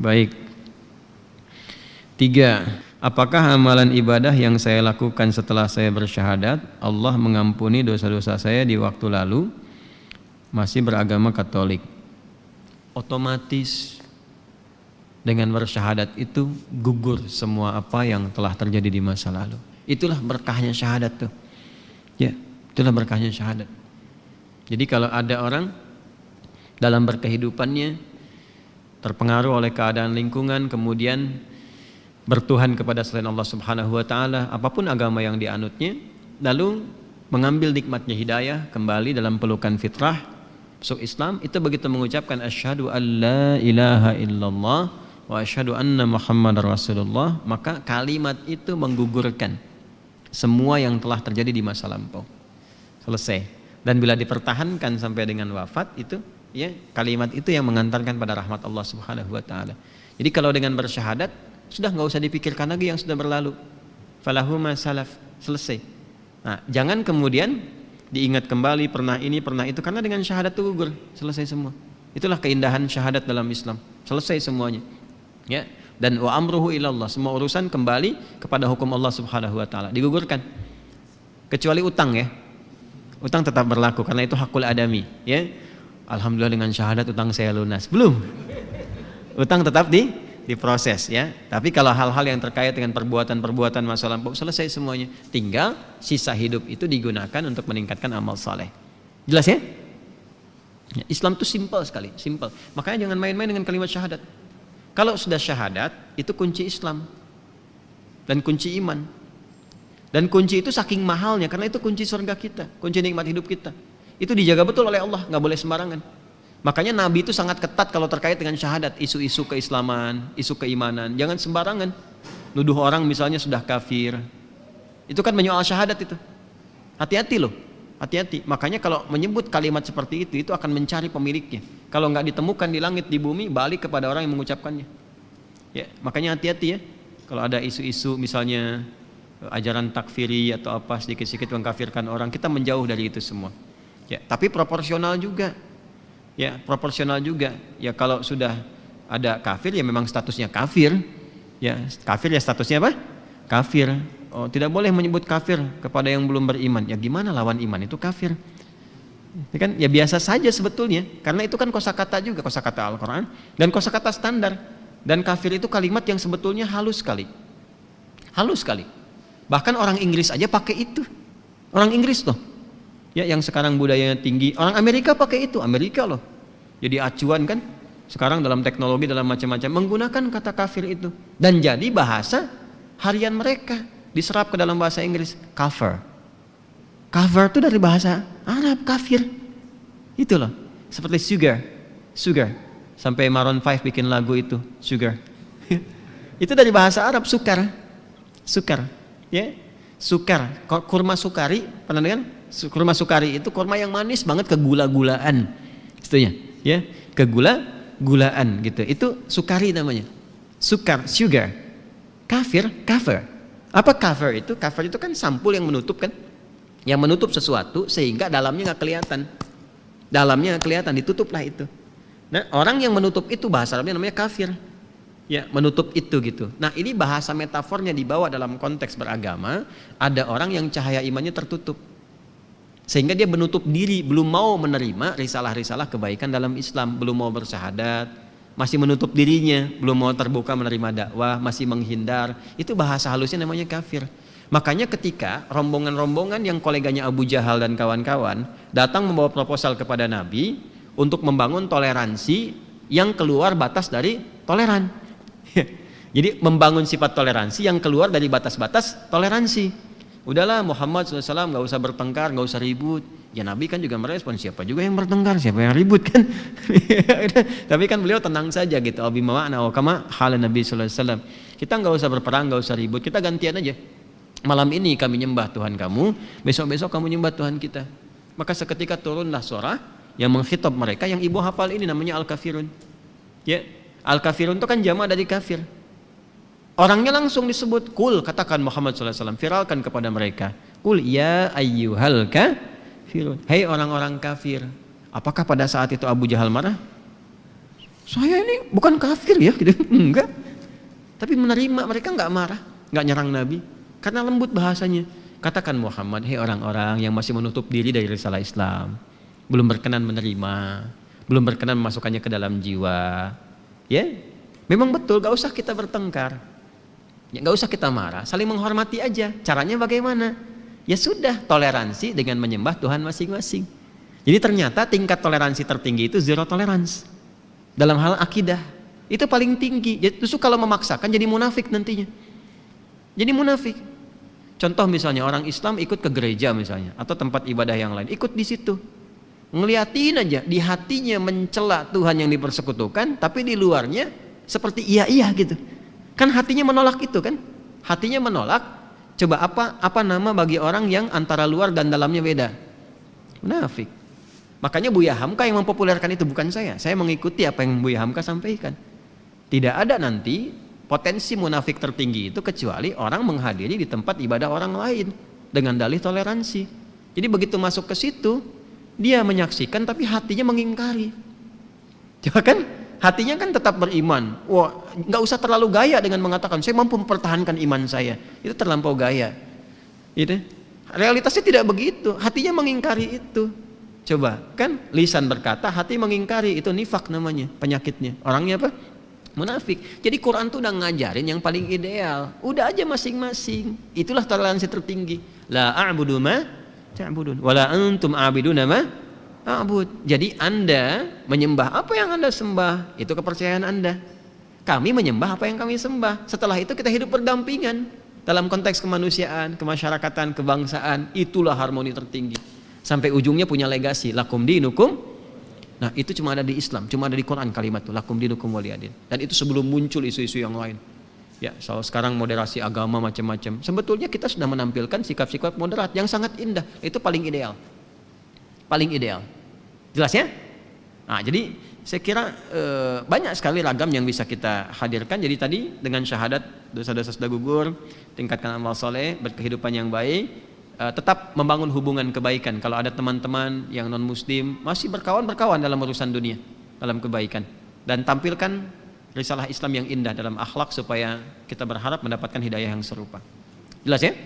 Baik. 3. Apakah amalan ibadah yang saya lakukan setelah saya bersyahadat Allah mengampuni dosa-dosa saya di waktu lalu masih beragama Katolik? Otomatis dengan bersyahadat itu gugur semua apa yang telah terjadi di masa lalu. Itulah berkahnya syahadat tuh. Ya, itulah berkahnya syahadat. Jadi kalau ada orang dalam berkehidupannya terpengaruh oleh keadaan lingkungan, kemudian bertuhan kepada selain Allah Subhanahu wa taala, apapun agama yang dianutnya, lalu mengambil nikmatnya hidayah kembali dalam pelukan fitrah masuk Islam, itu begitu mengucapkan asyhadu alla ilaha illallah wa asyhadu anna muhammadar rasulullah, maka kalimat itu menggugurkan semua yang telah terjadi di masa lampau. Selesai. Dan bila dipertahankan sampai dengan wafat, itu ya kalimat itu yang mengantarkan pada rahmat Allah Subhanahu wa taala. Jadi kalau dengan bersyahadat sudah nggak usah dipikirkan lagi yang sudah berlalu. Falahu ma salaf, selesai. Nah, jangan kemudian diingat kembali pernah ini pernah itu, karena dengan syahadat itu gugur, selesai semua. Itulah keindahan syahadat dalam Islam, selesai semuanya. Ya, dan wa amruhu ilallah, semua urusan kembali kepada hukum Allah Subhanahu wa taala, digugurkan. Kecuali utang ya. Utang tetap berlaku karena itu hakul adami, ya. Alhamdulillah dengan syahadat utang saya lunas. Belum. Utang tetap diproses ya. Tapi kalau hal-hal yang terkait dengan perbuatan-perbuatan masa lampau selesai semuanya. Tinggal sisa hidup itu digunakan untuk meningkatkan amal saleh. Jelas ya? Islam itu simpel sekali, simpel. Makanya jangan main-main dengan kalimat syahadat. Kalau sudah syahadat, itu kunci Islam dan kunci iman. Dan kunci itu saking mahalnya karena itu kunci surga kita, kunci nikmat hidup kita. Itu dijaga betul oleh Allah, nggak boleh sembarangan. Makanya Nabi itu sangat ketat kalau terkait dengan syahadat, isu-isu keislaman, isu keimanan. Jangan sembarangan nuduh orang misalnya sudah kafir. Itu kan menyoal syahadat itu. Hati-hati loh, hati-hati. Makanya kalau menyebut kalimat seperti itu akan mencari pemiliknya. Kalau nggak ditemukan di langit di bumi, balik kepada orang yang mengucapkannya. Ya, makanya hati-hati ya. Kalau ada isu-isu misalnya ajaran takfiri atau apa sedikit-sedikit mengkafirkan orang, kita menjauh dari itu semua. Ya, tapi proporsional juga. Ya, proporsional juga. Ya, kalau sudah ada kafir ya memang statusnya kafir. Ya, kafir ya statusnya apa? Kafir. Oh, tidak boleh menyebut kafir kepada yang belum beriman. Ya gimana lawan iman itu kafir? Ya kan ya biasa saja sebetulnya. Karena itu kan kosakata juga, kosakata Al-Qur'an dan kosakata standar. Dan kafir itu kalimat yang sebetulnya halus sekali. Halus sekali. Bahkan orang Inggris aja pakai itu. Orang Inggris loh. Ya, yang sekarang budayanya tinggi. Orang Amerika pakai itu. Amerika loh. Jadi acuan kan. Sekarang dalam teknologi, dalam macam-macam menggunakan kata kafir itu. Dan jadi bahasa harian mereka. Diserap ke dalam bahasa Inggris. Cover. Cover itu dari bahasa Arab, kafir. Itu loh. Seperti sugar. Sugar. Sampai Maroon 5 bikin lagu itu. Sugar. Itu dari bahasa Arab, sukar. Sukar. Ya, sukar, kurma sukari, pernah dengar? Kurma sukari itu kurma yang manis banget, kegula-gulaan, itunya, ya, kegula-gulaan gitu. Itu sukari namanya, sukar, sugar. Kafir, cover. Apa cover itu? Cover itu kan sampul yang menutup kan, yang menutup sesuatu sehingga dalamnya nggak kelihatan, dalamnya nggak kelihatan, ditutuplah itu. Nah, orang yang menutup itu bahasa Arabnya namanya kafir. Ya, menutup itu gitu. Nah, ini bahasa metafornya dibawa dalam konteks beragama. Ada orang yang cahaya imannya tertutup, sehingga dia menutup diri, belum mau menerima risalah-risalah kebaikan dalam Islam, belum mau bersyahadat, masih menutup dirinya, belum mau terbuka menerima dakwah, masih menghindar. Itu bahasa halusnya namanya kafir. Makanya ketika rombongan-rombongan yang koleganya Abu Jahal dan kawan-kawan datang membawa proposal kepada Nabi untuk membangun toleransi yang keluar batas dari toleran. Jadi membangun sifat toleransi yang keluar dari batas-batas toleransi. Udahlah Muhammad SAW gak usah bertengkar, gak usah ribut. Ya Nabi kan juga merespon, siapa juga yang bertengkar, siapa yang ribut kan. Tapi kan beliau tenang saja gitu. Abima'ana wa kama hala Nabi SAW. Kita gak usah berperang, gak usah ribut, kita gantian aja. Malam ini kami nyembah Tuhan kamu, besok-besok kamu nyembah Tuhan kita. Maka seketika turunlah surah yang mengkhitab mereka, yang ibu hafal ini namanya Al-Kafirun. Ya, Al-Kafirun itu kan jama' dari kafir. Orangnya langsung disebut, kul, katakan Muhammad SAW, viralkan kepada mereka. Kul ya ayyuhal kafirun. Hei orang-orang kafir. Apakah pada saat itu Abu Jahal marah? Saya ini bukan kafir ya, gitu. Enggak. Tapi menerima, mereka nggak marah, nggak nyerang Nabi, karena lembut bahasanya. Katakan Muhammad, hei orang-orang yang masih menutup diri dari risalah Islam, belum berkenan menerima, belum berkenan memasukkannya ke dalam jiwa, ya, memang betul, gak usah kita bertengkar, ya, gak usah kita marah, saling menghormati aja. Caranya bagaimana? Ya sudah, toleransi dengan menyembah Tuhan masing-masing. Jadi ternyata tingkat toleransi tertinggi itu zero tolerance dalam hal akidah. Itu paling tinggi. Jadi justru kalau memaksakan jadi munafik nantinya. Jadi munafik. Contoh misalnya orang Islam ikut ke gereja misalnya atau tempat ibadah yang lain, ikut di situ. Ngeliatin aja, di hatinya mencela Tuhan yang dipersekutukan, tapi di luarnya seperti iya gitu. Kan hatinya menolak itu kan? Hatinya menolak. Coba apa nama bagi orang yang antara luar dan dalamnya beda? Munafik. Makanya Buya Hamka yang mempopulerkan itu, bukan saya. Saya mengikuti apa yang Buya Hamka sampaikan. Tidak ada nanti potensi munafik tertinggi itu kecuali orang menghadiri di tempat ibadah orang lain dengan dalih toleransi. Jadi begitu masuk ke situ, dia menyaksikan tapi hatinya mengingkari. Coba kan, hatinya kan tetap beriman. Wah, nggak usah terlalu gaya dengan mengatakan saya mampu mempertahankan iman saya. Itu terlampau gaya. Gitu. Realitasnya tidak begitu. Hatinya mengingkari itu. Coba kan, lisan berkata, hati mengingkari, itu nifak namanya, penyakitnya. Orangnya apa? Munafik. Jadi Quran tuh udah ngajarin yang paling ideal. Udah aja masing-masing. Itulah toleransi tertinggi. La a'budu ma ta'budun wala antum a'biduna ma a'bud. Jadi Anda menyembah apa yang Anda sembah, itu kepercayaan Anda. Kami menyembah apa yang kami sembah. Setelah itu kita hidup berdampingan dalam konteks kemanusiaan, kemasyarakatan, kebangsaan. Itulah harmoni tertinggi. Sampai ujungnya punya legasi, lakum dinukum. Nah itu cuma ada di Islam, cuma ada di Quran kalimat itu, lakum dinukum waliyadin. Dan itu sebelum muncul isu-isu yang lain. Ya, soal sekarang moderasi agama macam-macam. Sebetulnya kita sudah menampilkan sikap-sikap moderat yang sangat indah. Itu paling ideal. Paling ideal. Jelas ya? Nah, jadi saya kira banyak sekali ragam yang bisa kita hadirkan. Jadi tadi dengan syahadat dosa-dosa sudah gugur, tingkatkan amal soleh, berkehidupan yang baik. Tetap membangun hubungan kebaikan. Kalau ada teman-teman yang non muslim masih berkawan dalam urusan dunia, dalam kebaikan, dan tampilkan risalah Islam yang indah dalam akhlak supaya kita berharap mendapatkan hidayah yang serupa. Jelas ya?